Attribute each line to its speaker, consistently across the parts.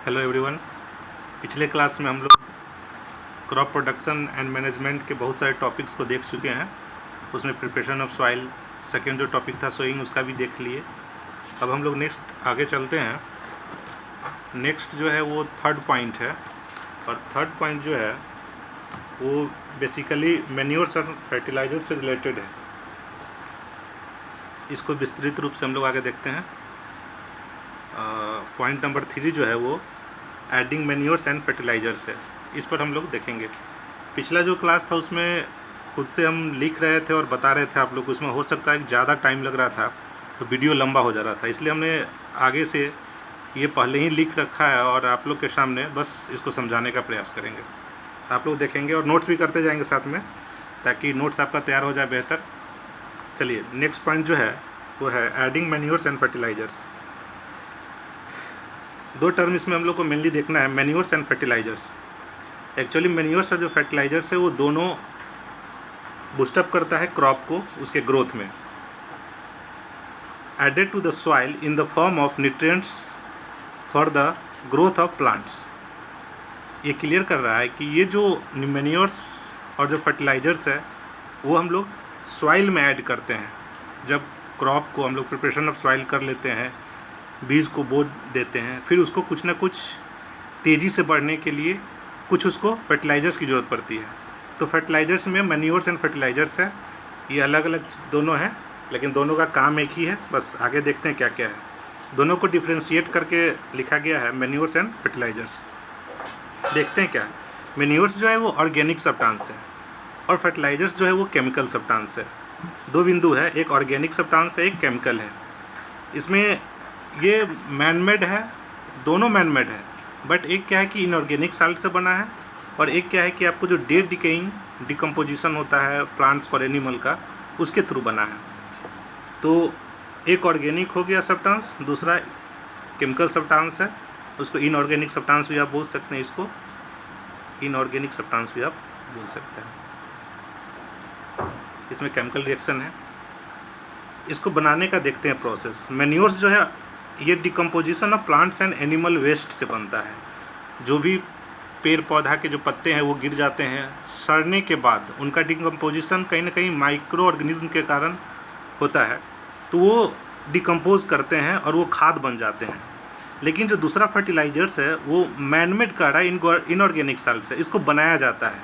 Speaker 1: Hello everyone. पिछले class में हम लोग क्रॉप प्रोडक्शन एंड मैनेजमेंट के बहुत सारे टॉपिक्स को देख चुके हैं। उसमें प्रिपरेशन ऑफ सॉइल, सेकेंड जो टॉपिक था सोइंग, उसका भी देख लिए। अब हम लोग नेक्स्ट आगे चलते हैं। नेक्स्ट जो है वो थर्ड पॉइंट है, और थर्ड पॉइंट जो है वो बेसिकली मैन्योर्स और फर्टिलाइजर से रिलेटेड है। इसको विस्तृत रूप से हम लोग आगे देखते हैं। पॉइंट नंबर 3 जो है वो एडिंग मैन्योर्स एंड फर्टिलाइजर्स है। इस पर हम लोग देखेंगे। पिछला जो क्लास था उसमें खुद से हम लिख रहे थे और बता रहे थे आप लोग, उसमें हो सकता है कि ज़्यादा टाइम लग रहा था तो वीडियो लंबा हो जा रहा था, इसलिए हमने आगे से ये पहले ही लिख रखा है और आप लोग के सामने बस इसको समझाने का प्रयास करेंगे। आप लोग देखेंगे और नोट्स भी करते जाएंगे साथ में, ताकि नोट्स आपका तैयार हो जाए बेहतर। चलिए, नेक्स्ट पॉइंट जो है वो है एडिंग मैन्योर्स एंड फर्टिलाइजर्स। दो टर्म इसमें हम लोग को मेनली देखना है, manures and fertilisers. Actually manures और जो फर्टिलाइजर्स है वो दोनों बूस्टअप करता है क्रॉप को उसके ग्रोथ में। Added to the soil in the form of nutrients for the growth of plants. ये क्लियर कर रहा है कि ये जो मैन्योर्स और जो फर्टिलाइजर्स है वो हम लोग सॉइल में ऐड करते हैं। जब क्रॉप को हम लोग प्रिपरेशन ऑफ सॉइल कर लेते हैं, बीज को बो देते हैं, फिर उसको कुछ ना कुछ तेज़ी से बढ़ने के लिए कुछ उसको फर्टिलाइजर्स की ज़रूरत पड़ती है। तो फर्टिलाइजर्स में मैन्योर्स एंड फर्टिलाइजर्स है, ये अलग अलग दोनों हैं, लेकिन दोनों का काम एक ही है। बस आगे देखते हैं क्या क्या है। दोनों को डिफ्रेंशिएट करके लिखा गया है, मैन्योर्स एंड फर्टिलाइजर्स। देखते हैं क्या है। मैन्योर्स जो है वो ऑर्गेनिक सब्सटेंस है और फर्टिलाइजर्स जो है वो केमिकल सब्सटेंस है। दो बिंदु है, एक ऑर्गेनिक सब्सटेंस है, एक केमिकल है। इसमें ये मैनमेड है, दोनों मैनमेड है, बट एक क्या है कि इनऑर्गेनिक साल्ट से बना है, और एक क्या है कि आपको जो डेड डिकेइंग डिकम्पोजिशन होता है प्लांट्स और एनिमल का, उसके थ्रू बना है। तो एक ऑर्गेनिक हो गया सब्सटेंस, दूसरा केमिकल सब्सटेंस है। उसको इनऑर्गेनिक सब्सटेंस भी आप बोल सकते हैं, इसको इनऑर्गेनिक सब्सटेंस भी आप बोल सकते हैं। इसमें केमिकल रिएक्शन है। इसको बनाने का देखते हैं प्रोसेस। मैन्योर्स जो है ये decomposition of plants and animal waste से बनता है। जो भी पेड़ पौधा के जो पत्ते हैं वो गिर जाते हैं, सड़ने के बाद उनका डिकम्पोजिशन कहीं ना कहीं माइक्रो ऑर्गेनिज्म के कारण होता है, तो वो डिकम्पोज करते हैं और वो खाद बन जाते हैं। लेकिन जो दूसरा फर्टिलाइजर्स है वो मैनमेड का रहा है, इनऑर्गेनिक साल्ट से इसको बनाया जाता है।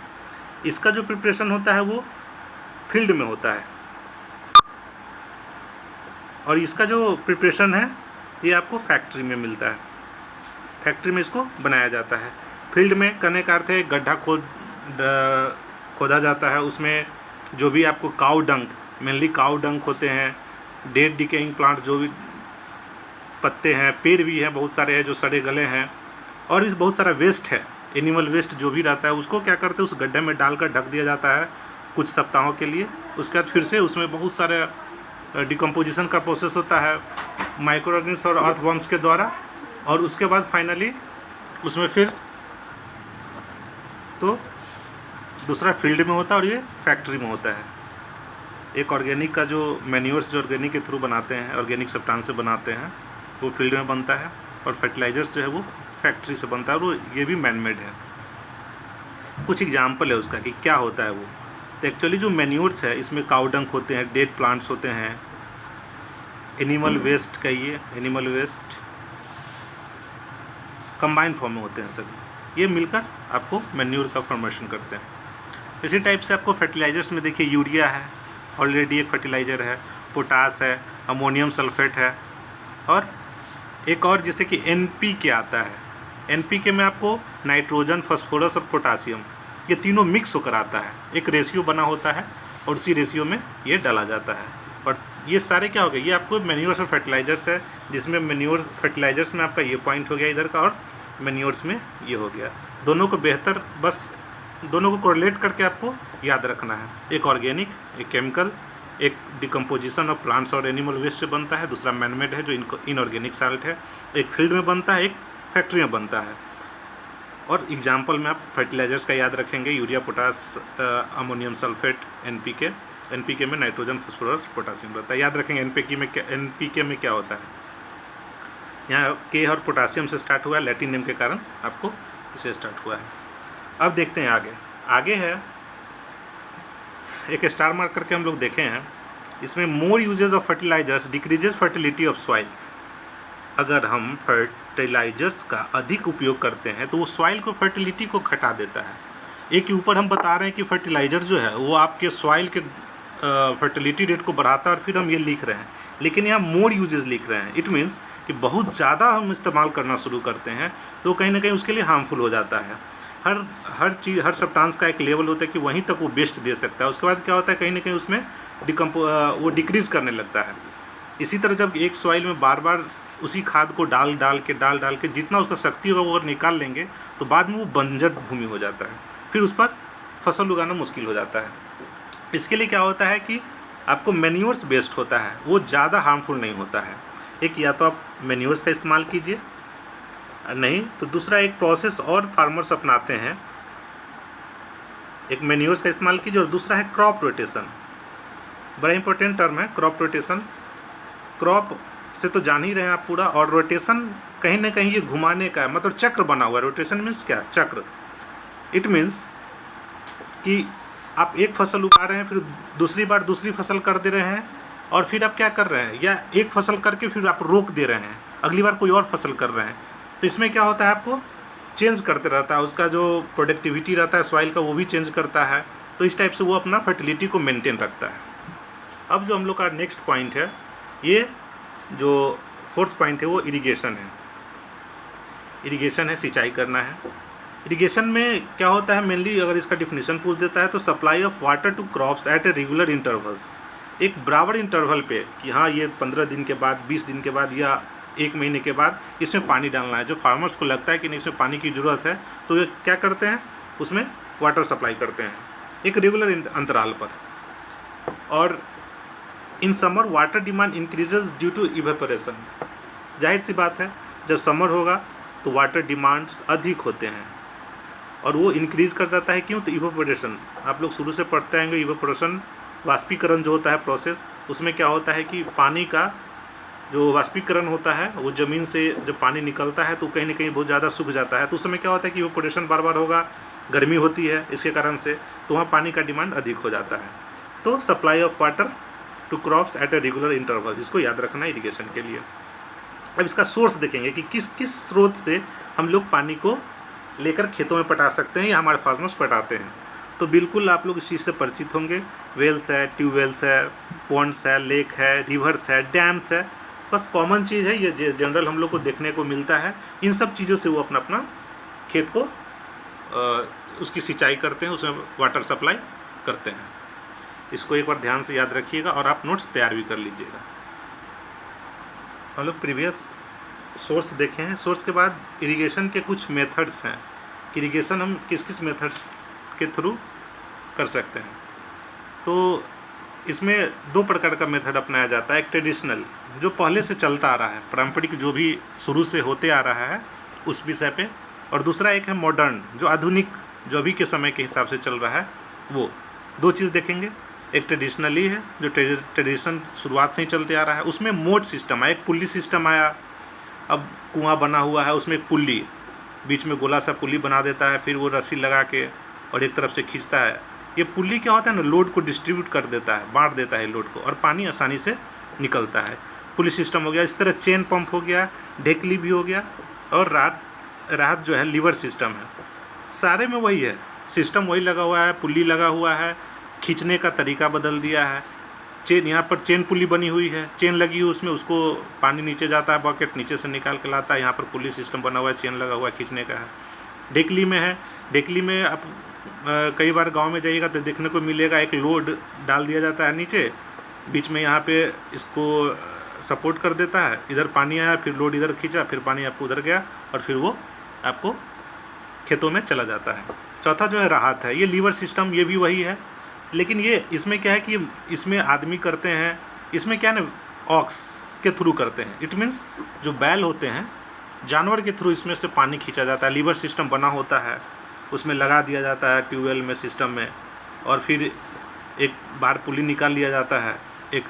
Speaker 1: इसका जो प्रिपरेशन होता है वो फील्ड में होता है, और इसका जो प्रिपरेशन है ये आपको फैक्ट्री में मिलता है। फैक्ट्री में इसको बनाया जाता है। फील्ड में करने का अर्थ है गड्ढा खोदा जाता है, उसमें जो भी आपको काऊ डंक, मेनली काऊ डंक होते हैं, डेड डिकेइंग प्लांट जो भी पत्ते हैं, पेड़ भी हैं, बहुत सारे हैं जो सड़े गले हैं, और इस बहुत सारा वेस्ट है, एनिमल वेस्ट जो भी रहता है उसको क्या करते हैं उस गड्ढे में डालकर ढक दिया जाता है कुछ सप्ताहों के लिए। उसके बाद फिर से उसमें बहुत सारे डिकम्पोजिशन का प्रोसेस होता है माइक्रो ऑर्गेनिज्म और अर्थवर्म्स के द्वारा, और उसके बाद फाइनली उसमें फिर तो दूसरा फील्ड में होता है और ये फैक्ट्री में होता है। एक ऑर्गेनिक का जो मैन्योर्स जो ऑर्गेनिक के थ्रू बनाते हैं, ऑर्गेनिक सब्सटेंस से बनाते हैं, वो फील्ड में बनता है, और फर्टिलाइजर्स जो है वो फैक्ट्री से बनता है, और वो ये भी मैनमेड है। कुछ एग्जाम्पल है उसका कि क्या होता है वो। तो एक्चुअली जो मैन्योर्स है इसमें काऊ डंक होते हैं, डेड प्लांट्स होते हैं, एनिमल वेस्ट कहिए, एनिमल वेस्ट कंबाइन फॉर्म में होते हैं सभी, ये मिलकर आपको मैन्योर का फॉर्मेशन करते हैं। इसी टाइप से आपको फर्टिलाइजर्स में देखिए यूरिया है, ऑलरेडी एक फर्टिलाइज़र है, पोटास है, अमोनियम सल्फेट है, और एक और जैसे कि NPK आता है। NPK में आपको नाइट्रोजन, फास्फोरस और पोटासियम, ये तीनों मिक्स होकर आता है, एक रेशियो बना होता है और उसी रेशियो में ये डाला जाता है। और ये सारे क्या हो गए, ये आपको मैन्योर्स और फर्टिलाइजर्स है, जिसमें मैन्योर फर्टिलाइजर्स में आपका ये पॉइंट हो गया इधर का, और मैन्योर्स में ये हो गया। दोनों को बेहतर, बस दोनों को कोरिलेट करके आपको याद रखना है। एक ऑर्गेनिक, एक केमिकल, एक डिकम्पोजिशन ऑफ प्लांट्स और एनिमल वेस्ट से बनता है, दूसरा मैनमेड है जो इनऑर्गेनिक साल्ट है, एक फील्ड में बनता है, एक फैक्ट्री में बनता है। और एग्जाम्पल में आप फर्टिलाइजर्स का याद रखेंगे, urea, potash, ammonium sulphate, NPK में नाइट्रोजन, फास्फोरस, पोटासियम रहता है। याद रखेंगे NPK में क्या होता है। यहाँ के और पोटासियम से स्टार्ट हुआ है, लैटिन नेम के कारण आपको इसे स्टार्ट हुआ है। अब देखते हैं आगे है एक स्टार मार्क करके हम लोग देखे हैं, इसमें more usages of fertilisers decreases fertility of soils. अगर हम फर्टिलाइजर्स का अधिक उपयोग करते हैं तो वो सॉइल को फर्टिलिटी को घटा देता है। एक के ऊपर हम बता रहे हैं कि फर्टिलाइजर जो है वो आपके सॉइल के फर्टिलिटी रेट को बढ़ाता है और फिर हम ये लिख रहे हैं, लेकिन यहाँ मोर यूजेस लिख रहे हैं। इट मीन्स कि बहुत ज़्यादा हम इस्तेमाल करना शुरू करते हैं तो कहीं ना कहीं उसके लिए हार्मफुल हो जाता है। हर चीज़, हर सब्सटेंस का एक लेवल होता है कि वहीं तक वो बेस्ट दे सकता है, उसके बाद क्या होता है कहीं ना कहीं उसमें वो डिक्रीज़ करने लगता है। इसी तरह जब एक सॉइल में बार बार उसी खाद को डाल डाल के जितना उसका शक्ति होगा वो अगर निकाल लेंगे तो बाद में वो बंजर भूमि हो जाता है, फिर उस पर फसल उगाना मुश्किल हो जाता है। इसके लिए क्या होता है कि आपको मैन्योर्स बेस्ड होता है, वो ज़्यादा हार्मफुल नहीं होता है। एक या तो आप मैन्योर्स का इस्तेमाल कीजिए, नहीं तो दूसरा एक प्रोसेस और फार्मर्स अपनाते हैं, एक मैन्योर्स का इस्तेमाल कीजिए और दूसरा है क्रॉप रोटेशन। बड़ा इंपॉर्टेंट टर्म है क्रॉप रोटेशन। क्रॉप से तो जान ही रहे हैं आप पूरा, और रोटेशन कहीं ना कहीं ये घुमाने का है, मतलब चक्र बना हुआ है। रोटेशन मीन्स क्या? चक्र। इट मीन्स कि आप एक फसल उगा रहे हैं, फिर दूसरी बार दूसरी फसल कर दे रहे हैं, और फिर आप क्या कर रहे हैं, या एक फसल करके फिर आप रोक दे रहे हैं, अगली बार कोई और फसल कर रहे हैं। तो इसमें क्या होता है, आपको चेंज करते रहता है, उसका जो प्रोडक्टिविटी रहता है सॉइल का वो भी चेंज करता है। तो इस टाइप से वो अपना फर्टिलिटी को मेंटेन रखता है। अब जो हम लोग का नेक्स्ट पॉइंट है, ये जो फोर्थ पॉइंट है वो इरिगेशन है। इरिगेशन है, सिंचाई करना है। इरिगेशन में क्या होता है, मेनली अगर इसका डिफिनीशन पूछ देता है तो supply of water to crops at a regular intervals, एक बराबर इंटरवल पे कि हाँ ये 15 दिन के बाद, 20 दिन के बाद या 1 महीने के बाद इसमें पानी डालना है। जो फार्मर्स को लगता है कि नहीं इसमें पानी की ज़रूरत है तो ये क्या करते हैं, उसमें वाटर सप्लाई करते हैं एक रेगुलर अंतराल पर। और in summer water demand increases due to evaporation. जाहिर सी बात है जब समर होगा तो वाटर डिमांड्स अधिक होते हैं और वो इंक्रीज़ कर जाता है। क्यों? तो इवेपोरेशन, आप लोग शुरू से पढ़ते आएंगे। इवेपोरेशन वाष्पीकरण जो होता है प्रोसेस, उसमें क्या होता है कि पानी का जो वाष्पीकरण होता है वो ज़मीन से जब पानी निकलता है तो कहीं ना कहीं बहुत ज़्यादा सूख जाता है। तो उस समय क्या होता है कि इवेपोरेशन बार बार होगा, गर्मी होती है इसके कारण से, तो वहाँ पानी का डिमांड अधिक हो जाता है। तो supply of water to crops at a regular interval, इसको याद रखना है इरिगेशन के लिए। अब इसका सोर्स देखेंगे कि किस किस स्रोत से हम लोग पानी को लेकर खेतों में पटा सकते हैं या हमारे फार्मर्स पटाते हैं। तो बिल्कुल आप लोग इस चीज़ से परिचित होंगे। वेल्स है, ट्यूबवेल्स है, पॉन्ड्स है, लेक है, रिवर्स है, डैम्स है। बस कॉमन चीज़ है, ये जनरल हम लोग को देखने को मिलता है। इन सब चीज़ों से वो अपना अपना खेत को उसकी सिंचाई करते हैं, उसमें वाटर सप्लाई करते हैं। इसको एक बार ध्यान से याद रखिएगा और आप नोट्स तैयार भी कर लीजिएगा। हम लोग प्रीवियस सोर्स देखे हैं। सोर्स के बाद इरिगेशन के कुछ मेथड्स हैं, इरिगेशन हम किस किस मेथड्स के थ्रू कर सकते हैं। तो इसमें 2 प्रकार का मेथड अपनाया जाता है। एक ट्रेडिशनल जो पहले से चलता आ रहा है, पारंपरिक जो भी शुरू से होते आ रहा है उस विषय पे, और दूसरा एक है मॉडर्न जो आधुनिक जो अभी के समय के हिसाब से चल रहा है। वो 2 चीज़ देखेंगे। एक ट्रेडिशनली है जो ट्रेडिशन शुरुआत से ही चलते आ रहा है, उसमें मोड सिस्टम आया, एक पुल्ली सिस्टम आया। अब कुआं बना हुआ है, उसमें एक पुल्ली, बीच में गोला सा पुल्ली बना देता है, फिर वो रस्सी लगा के और एक तरफ से खींचता है। ये पुल्ली क्या होता है ना, लोड को डिस्ट्रीब्यूट कर देता है, बांट देता है लोड को, और पानी आसानी से निकलता है। पुल्ली सिस्टम हो गया। इस तरह चेन पंप हो गया, ढेकली भी हो गया, और राहत जो है लीवर सिस्टम है। सारे में वही है, सिस्टम वही लगा हुआ है, पुल्ली लगा हुआ है, खींचने का तरीका बदल दिया है। चेन, यहाँ पर चेन पुल्ली बनी हुई है, चेन लगी हुई, उसमें उसको पानी नीचे जाता है, बकेट नीचे से निकाल के लाता है। यहाँ पर पुल्ली सिस्टम बना हुआ है, चेन लगा हुआ है, खींचने का है। ढेकली में है, ढेकली में आप कई बार गांव में जाइएगा तो देखने को मिलेगा, एक लोड डाल दिया जाता है नीचे, बीच में यहाँ पे इसको सपोर्ट कर देता है, इधर पानी आया, फिर लोड इधर खींचा, फिर पानी आपको उधर गया, और फिर वो आपको खेतों में चला जाता है। चौथा जो है राहत है, ये लीवर सिस्टम, ये भी वही है, लेकिन ये इसमें क्या है कि इसमें आदमी करते हैं, इसमें क्या है ना, ऑक्स के थ्रू करते हैं। इट मीन्स जो बैल होते हैं, जानवर के थ्रू इसमें से पानी खींचा जाता है। लीवर सिस्टम बना होता है, उसमें लगा दिया जाता है ट्यूबवेल में, सिस्टम में, और फिर एक बार पुली निकाल लिया जाता है एक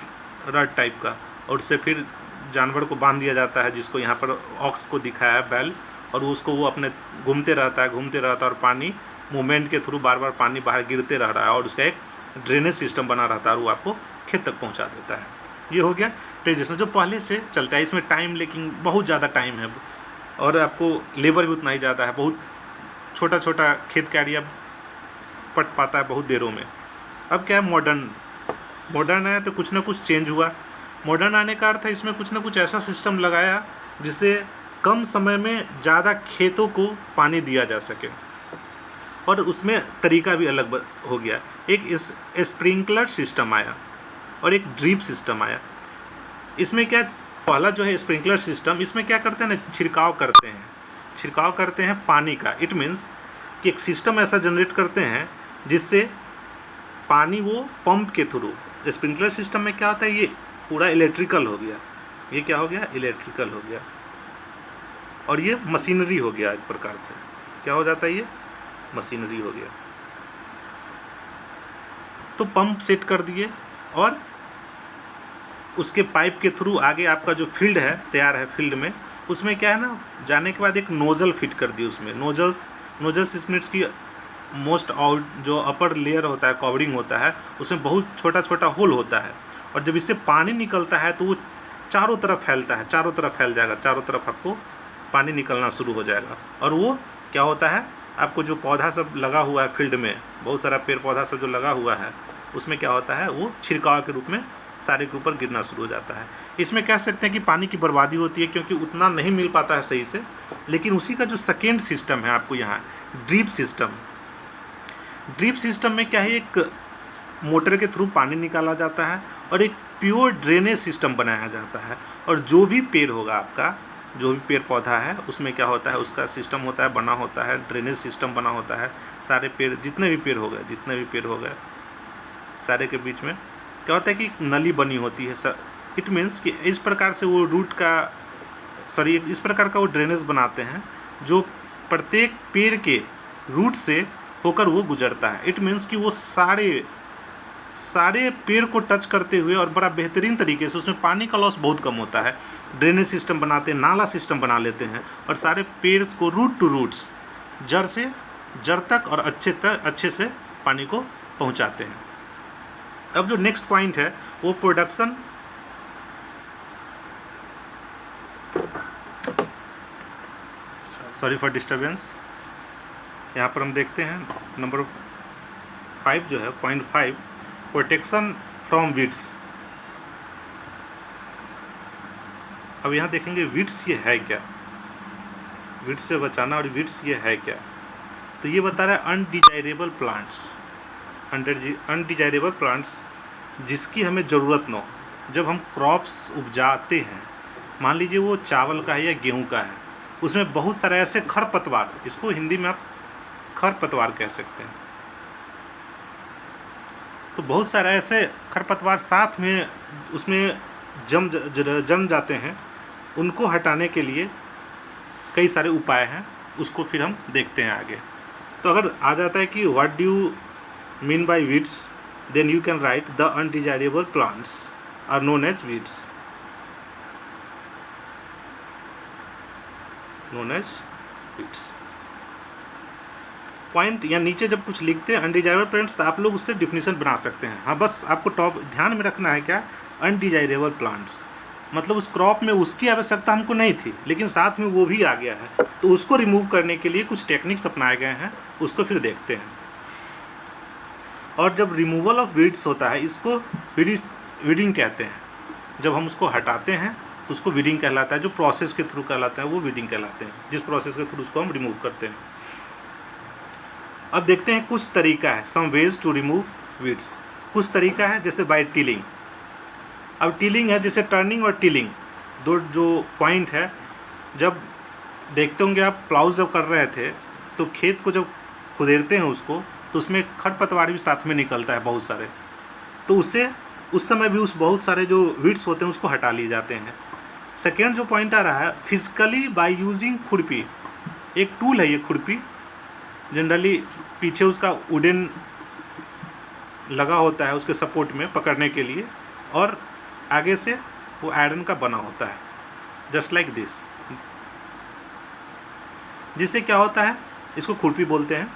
Speaker 1: रड टाइप का, और उससे फिर जानवर को बांध दिया जाता है, जिसको यहाँ पर ऑक्स को दिखाया है बैल, और उसको वो अपने घूमते रहता है और पानी मूवमेंट के थ्रू बार बार पानी बाहर गिरते रह रहा है और उसका एक ड्रेनेज सिस्टम बना रहता है और वो आपको खेत तक पहुँचा देता है। ये हो गया ट्रेडिशनल जो पहले से चलता है। इसमें टाइम लेकिन बहुत ज़्यादा टाइम है और आपको लेबर भी उतना ही ज़्यादा है। बहुत छोटा छोटा खेत का एरिया पट पाता है बहुत देरों में। अब क्या है, मॉडर्न आया तो कुछ ना कुछ चेंज हुआ। मॉडर्न आने का अर्थ है इसमें कुछ ना कुछ ऐसा सिस्टम लगाया जिससे कम समय में ज़्यादा खेतों को पानी दिया जा सके, और उसमें तरीका भी अलग हो गया। एक स्प्रिंकलर सिस्टम आया और एक ड्रिप सिस्टम आया। इसमें क्या, पहला जो है स्प्रिंकलर सिस्टम, इसमें क्या करते हैं ना, छिड़काव करते हैं पानी का। इट मीन्स कि एक सिस्टम ऐसा जनरेट करते हैं जिससे पानी वो पंप के थ्रू, स्प्रिंकलर सिस्टम में क्या होता है, ये पूरा इलेक्ट्रिकल हो गया। ये क्या हो गया, इलेक्ट्रिकल हो गया, और ये मशीनरी हो गया। एक प्रकार से क्या हो जाता है, ये मशीनरी हो गया। तो पंप सेट कर दिए और उसके पाइप के थ्रू आगे आपका जो फील्ड है तैयार है, फील्ड में उसमें क्या है ना, जाने के बाद एक नोजल फिट कर दी उसमें। नोजल्स मीन्स की मोस्ट आउट जो अपर लेयर होता है, कवरिंग होता है, उसमें बहुत छोटा छोटा होल होता है, और जब इससे पानी निकलता है तो वो चारों तरफ फैलता है, चारों तरफ फैल जाएगा, चारों तरफ आपको पानी निकलना शुरू हो जाएगा। और वो क्या होता है, आपको जो पौधा सब लगा हुआ है फील्ड में, बहुत सारा पेड़ पौधा सब जो लगा हुआ है, उसमें क्या होता है, वो छिड़काव के रूप में सारे के ऊपर गिरना शुरू हो जाता है। इसमें कह सकते हैं कि पानी की बर्बादी होती है क्योंकि उतना नहीं मिल पाता है सही से। लेकिन उसी का जो सेकेंड सिस्टम है आपको यहाँ, ड्रिप सिस्टम में क्या है, एक मोटर के थ्रू पानी निकाला जाता है और एक प्योर ड्रेनेज सिस्टम बनाया जाता है। और जो भी पेड़ होगा आपका, जो भी पेड़ पौधा है, उसमें क्या होता है, उसका सिस्टम होता है, बना होता है, ड्रेनेज सिस्टम बना होता है। सारे पेड़, जितने भी पेड़ हो गए सारे के बीच में क्या होता है कि नली बनी होती है। इट मीन्स कि इस प्रकार से वो इस प्रकार का वो ड्रेनेज बनाते हैं जो प्रत्येक पेड़ के रूट से होकर वो गुजरता है। इट मीन्स कि वो सारे पेड़ को टच करते हुए और बड़ा बेहतरीन तरीके से, उसमें पानी का लॉस बहुत कम होता है। ड्रेनेज सिस्टम बनाते हैं, नाला सिस्टम बना लेते हैं और सारे पेड़ को रूट टू रूट्स, जड़ से जड़ तक और अच्छे से पानी को पहुंचाते हैं। अब जो नेक्स्ट पॉइंट है वो प्रोडक्शन, सॉरी फॉर डिस्टर्बेंस। यहाँ पर हम देखते हैं नंबर 5 जो है, पॉइंट 5, प्रोटेक्शन फ्रॉम वीड्स। अब यहाँ देखेंगे वीड्स ये है क्या, वीड्स से बचाना, और वीड्स ये है क्या। तो ये बता रहा है अनडिजायरेबल प्लांट्स जिसकी हमें ज़रूरत न हो। जब हम क्रॉप्स उपजाते हैं, मान लीजिए वो चावल का है या गेहूं का है, उसमें बहुत सारे ऐसे खरपतवार, इसको हिंदी में आप खरपतवार कह सकते हैं, तो बहुत सारे ऐसे खरपतवार साथ में उसमें जम जाते हैं। उनको हटाने के लिए कई सारे उपाय हैं, उसको फिर हम देखते हैं आगे। तो अगर आ जाता है कि what do you mean by weeds, then you can write the undesirable plants are known as weeds. Point या नीचे जब कुछ लिखते हैं अनडिजायरेबल प्लांट्स, तो आप लोग उससे डिफिनीशन बना सकते हैं। हाँ, बस आपको टॉप ध्यान में रखना है क्या, अनडिजायरेबल प्लांट्स मतलब उस क्रॉप में उसकी आवश्यकता हमको नहीं थी, लेकिन साथ में वो भी आ गया है, तो उसको रिमूव करने के लिए कुछ टेक्निक्स अपनाए गए हैं, उसको फिर देखते हैं। और जब रिमूवल ऑफ वीड्स होता है, इसको वीडिंग कहते हैं। जब हम उसको हटाते हैं तो उसको वीडिंग कहलाता है। जो प्रोसेस के थ्रू कहलाता है वो वीडिंग कहलाते हैं, जिस प्रोसेस के थ्रू उसको हम रिमूव करते हैं। अब देखते हैं कुछ तरीका है, some ways to remove weeds. कुछ तरीका है जैसे बाय टिलिंग। अब टिलिंग है जैसे टर्निंग और टिलिंग, दो जो पॉइंट है। जब देखते होंगे आप प्लाउ जब कर रहे थे तो खेत को जब खुदेरते हैं उसको, तो उसमें खरपतवार भी साथ में निकलता है बहुत सारे, तो उससे उस समय भी उस बहुत सारे जो वीड्स होते हैं उसको हटा लिए जाते हैं। सेकेंड जो पॉइंट आ रहा है, फिजिकली बाय यूजिंग खुरपी। एक टूल है ये खुरपी, जनरली पीछे उसका वुडन लगा होता है उसके सपोर्ट में पकड़ने के लिए, और आगे से वो आयरन का बना होता है। Just like this. जिससे क्या होता है, इसको खुरपी बोलते हैं।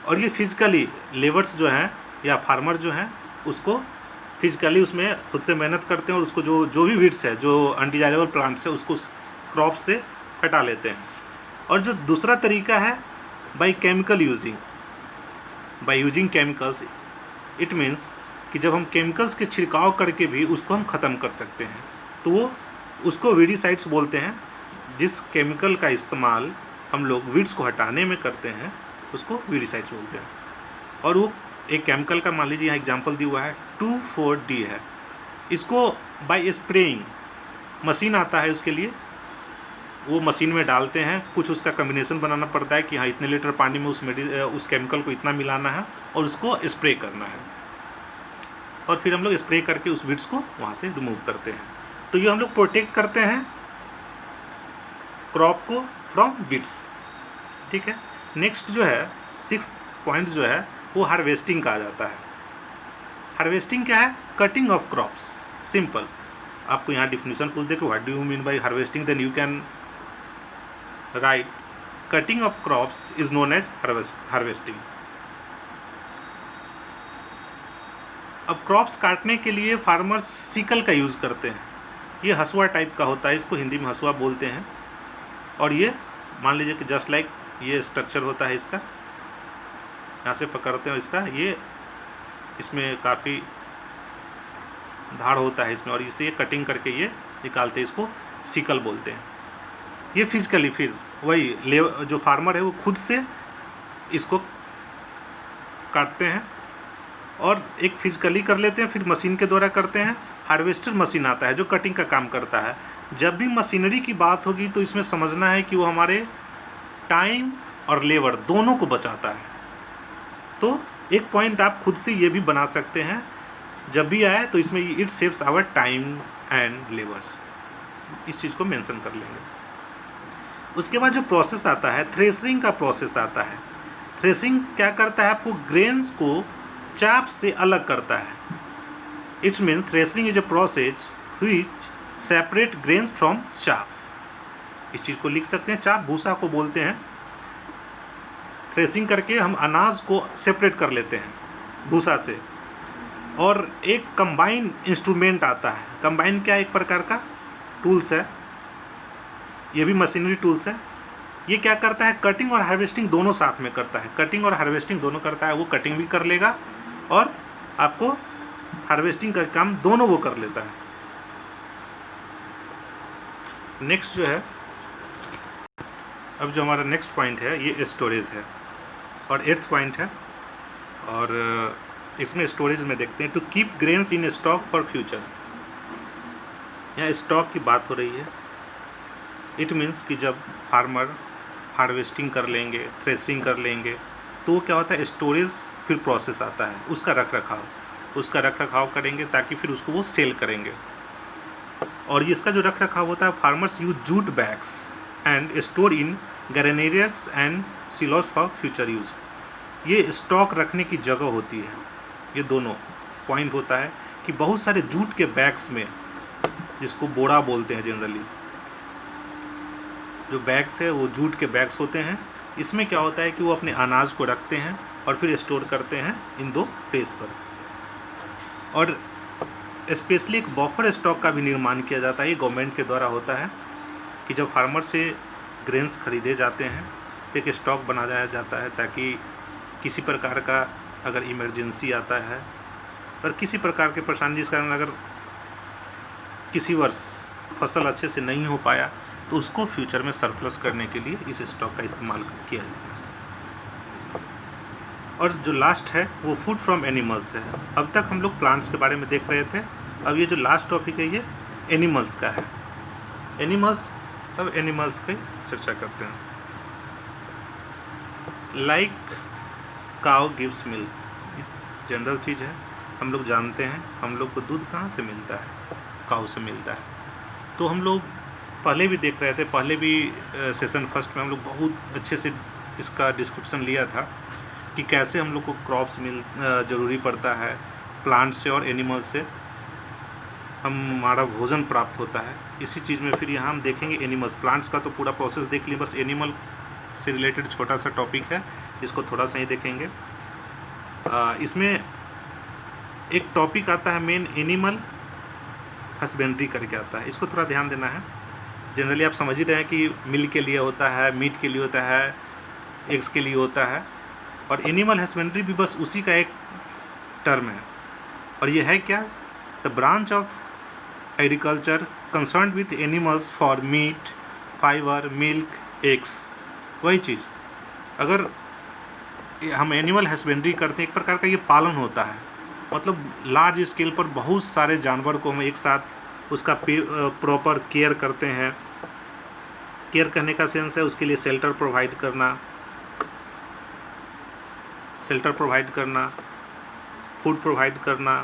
Speaker 1: और ये फिजिकली लेबर्स जो हैं या फार्मर जो हैं उसको फिजिकली उसमें खुद से मेहनत करते हैं और उसको जो भी वीड्स है, जो अनडिजायरेबल प्लांट्स है, उसको क्रॉप से हटा लेते हैं। और जो दूसरा तरीका है by chemical using, by using chemicals, it means कि जब हम केमिकल्स के छिड़काव करके भी उसको हम ख़त्म कर सकते हैं, तो वो उसको वीडिसाइड्स बोलते हैं। जिस केमिकल का इस्तेमाल हम लोग वीड्स को हटाने में करते हैं उसको वीडिसाइड्स बोलते हैं। और वो एक केमिकल का मान लीजिए यहाँ एग्जाम्पल दिया हुआ है 2,4-D है। इसको बाय स्प्रेइंग, मशीन आता है उसके लिए, वो मशीन में डालते हैं, कुछ उसका कम्बिनेशन बनाना पड़ता है कि हाँ इतने लीटर पानी में उस केमिकल को इतना मिलाना है और उसको स्प्रे करना है, और फिर हम लोग स्प्रे करके उस वीड्स को वहाँ से रिमूव करते हैं। तो ये हम लोग प्रोटेक्ट करते हैं क्रॉप को फ्रॉम वीड्स। ठीक है। नेक्स्ट जो है 6th पॉइंट जो है वो हार्वेस्टिंग कहा जाता है। हार्वेस्टिंग क्या है? Cutting off crops. सिंपल, आपको यहाँ डिफिनीशन पूछ दे कि what do you mean by harvesting, then you can write cutting off crops is known as harvesting. अब क्रॉप्स काटने के लिए फार्मर्स सिकल का यूज़ करते हैं। ये हसुआ टाइप का होता है, इसको हिंदी में हसुआ बोलते हैं। और ये मान लीजिए कि जस्ट लाइक ये स्ट्रक्चर होता है इसका, यहाँ से पकड़ते हैं इसका, ये इसमें काफ़ी धार होता है इसमें, और इसे ये कटिंग करके ये निकालते हैं, इसको सिकल बोलते हैं। ये फिजिकली फिर वही जो फार्मर है वो खुद से इसको काटते हैं और एक फिजिकली कर लेते हैं, फिर मशीन के द्वारा करते हैं। हार्वेस्टर मशीन आता है जो कटिंग का काम करता है। जब भी मशीनरी की बात होगी तो इसमें समझना है कि वो हमारे टाइम और लेबर दोनों को बचाता है। तो एक पॉइंट आप खुद से ये भी बना सकते हैं, जब भी आए तो इसमें it saves our time and labours, इस चीज़ को मेंशन कर लेंगे। उसके बाद जो प्रोसेस आता है, थ्रेसिंग का प्रोसेस आता है। थ्रेसिंग क्या करता है? आपको ग्रेन्स को चाप से अलग करता है। It's mean threshing is a process which separate grains from चाप। इस चीज़ को लिख सकते हैं, चाप भूसा को बोलते हैं। थ्रेसिंग करके हम अनाज को सेपरेट कर लेते हैं भूसा से। और एक कंबाइन इंस्ट्रूमेंट आता है। कंबाइन क्या, एक प्रकार का टूल्स है, ये भी मशीनरी टूल्स है। ये क्या करता है? कटिंग और हार्वेस्टिंग दोनों साथ में करता है। कटिंग और हार्वेस्टिंग दोनों करता है। वो कटिंग भी कर लेगा और आपको हार्वेस्टिंग का काम दोनों वो कर लेता है। नेक्स्ट जो है, अब जो हमारा नेक्स्ट पॉइंट है ये स्टोरेज है, और 8th पॉइंट है। और इसमें स्टोरेज में देखते हैं, to keep grains in stock for future. यहाँ स्टॉक की बात हो रही है। इट मीन्स कि जब फार्मर हार्वेस्टिंग कर लेंगे, थ्रेसिंग कर लेंगे, तो क्या होता है, स्टोरेज फिर प्रोसेस आता है, उसका रख रखाव करेंगे ताकि फिर उसको वो सेल करेंगे। और ये इसका जो रख रखाव होता है, farmers use jute bags and store in granaries and silos for future use. ये स्टॉक रखने की जगह होती है। ये दोनों पॉइंट होता है कि बहुत सारे जूट के बैग्स में, जिसको बोरा बोलते हैं जनरली, जो बैग्स है वो जूट के बैग्स होते हैं। इसमें क्या होता है कि वो अपने अनाज को रखते हैं और फिर स्टोर करते हैं इन दो प्लेस पर। और स्पेशली एक बफर स्टॉक का भी निर्माण किया जाता है। ये गवर्नमेंट के द्वारा होता है कि जब फार्मर से ग्रेन्स खरीदे जाते हैं तो एक स्टॉक बनाया जाता है, ताकि किसी प्रकार का अगर इमरजेंसी आता है और किसी प्रकार के परेशानी, जिस कारण अगर किसी वर्ष फसल अच्छे से नहीं हो पाया तो उसको फ्यूचर में सरप्लस करने के लिए इस स्टॉक का इस्तेमाल किया जाता है। और जो लास्ट है वो फूड फ्रॉम एनिमल्स है। अब तक हम लोग प्लांट्स के बारे में देख रहे थे, अब ये जो लास्ट टॉपिक है ये एनिमल्स का है। एनिमल्स, अब एनिमल्स की चर्चा करते हैं। Like cow gives milk, general चीज़ है, हम लोग जानते हैं। हम लोग को दूध कहाँ से मिलता है? काउ से मिलता है। तो हम लोग पहले भी देख रहे थे, पहले भी सेशन फर्स्ट में हम लोग बहुत अच्छे से इसका डिस्क्रिप्शन लिया था कि कैसे हम लोग को क्रॉप्स ज़रूरी पड़ता है प्लांट से और एनिमल से। हमारा भोजन प्राप्त होता है। इसी चीज़ में फिर यहाँ हम देखेंगे एनिमल्स। प्लांट्स का तो पूरा प्रोसेस देख लिए, बस एनिमल से रिलेटेड छोटा सा टॉपिक है, इसको थोड़ा सा ही देखेंगे। इसमें एक टॉपिक आता है मेन, एनिमल हस्बेंड्री करके आता है, इसको थोड़ा ध्यान देना है। जनरली आप समझ ही रहे हैं कि मिल्क के लिए होता है, मीट के लिए होता है, एग्स के लिए होता है, और एनिमल हस्बेंड्री भी बस उसी का एक टर्म है। और ये है क्या? The branch of agriculture concern with animals for meet, fibre, milk, eggs. वही चीज़, अगर हम एनिमल हस्बेंड्री करते हैं, एक प्रकार का ये पालन होता है, मतलब लार्ज स्केल पर बहुत सारे जानवर को हम एक साथ उसका प्रॉपर केयर करते हैं। केयर करने का सेंस है उसके लिए शेल्टर प्रोवाइड करना, फूड प्रोवाइड करना,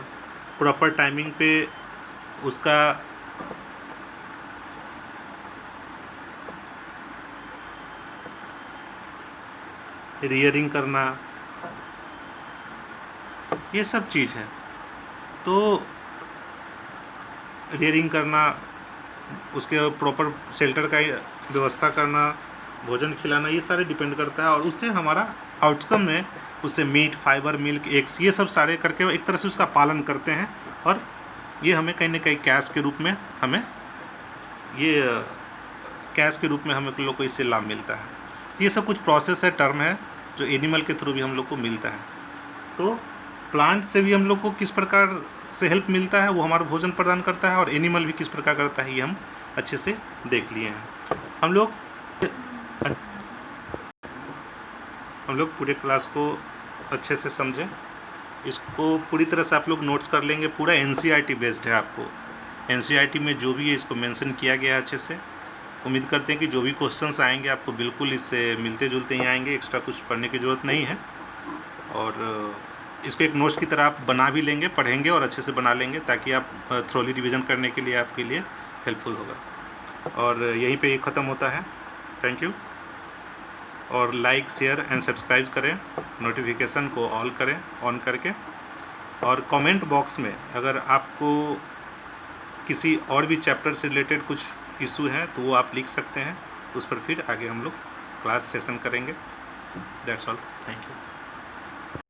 Speaker 1: प्रॉपर टाइमिंग पे उसका रियरिंग करना, ये सब चीज़ है। तो रियरिंग करना, उसके प्रॉपर शेल्टर का व्यवस्था करना, भोजन खिलाना, ये सारे डिपेंड करता है। और उससे हमारा आउटकम में उससे मीट, फाइबर, मिल्क, एग्स, ये सब सारे करके एक तरह से उसका पालन करते हैं, और ये हमें कहीं ना कहीं कैश के रूप में हमें लोग को इससे लाभ मिलता है। ये सब कुछ प्रोसेस है, टर्म है, जो एनिमल के थ्रू भी हम लोग को मिलता है। तो प्लांट से भी हम लोग को किस प्रकार से हेल्प मिलता है, वो हमारा भोजन प्रदान करता है, और एनिमल भी किस प्रकार करता है, ये हम अच्छे से देख लिए हैं। हम लोग पूरे क्लास को अच्छे से समझें, इसको पूरी तरह से आप लोग नोट्स कर लेंगे। पूरा NCERT बेस्ड है, आपको NCERT में जो भी है इसको मेंशन किया गया है अच्छे से। उम्मीद करते हैं कि जो भी क्वेश्चंस आएंगे आपको बिल्कुल इससे मिलते जुलते ही आएंगे, एक्स्ट्रा कुछ पढ़ने की ज़रूरत नहीं है। और इसको एक नोट्स की तरह आप बना भी लेंगे, पढ़ेंगे और अच्छे से बना लेंगे, ताकि आप थ्रोली रिवीजन करने के लिए आपके लिए हेल्पफुल होगा। और यहीं पे ये ख़त्म होता है। Thank you. और लाइक, शेयर एंड सब्सक्राइब करें, नोटिफिकेशन को ऑन करके। और कमेंट बॉक्स में अगर आपको किसी और भी चैप्टर से रिलेटेड कुछ इशू है तो वो आप लिख सकते हैं, उस पर फिर आगे हम लोग क्लास सेशन करेंगे। That's all. Thank you.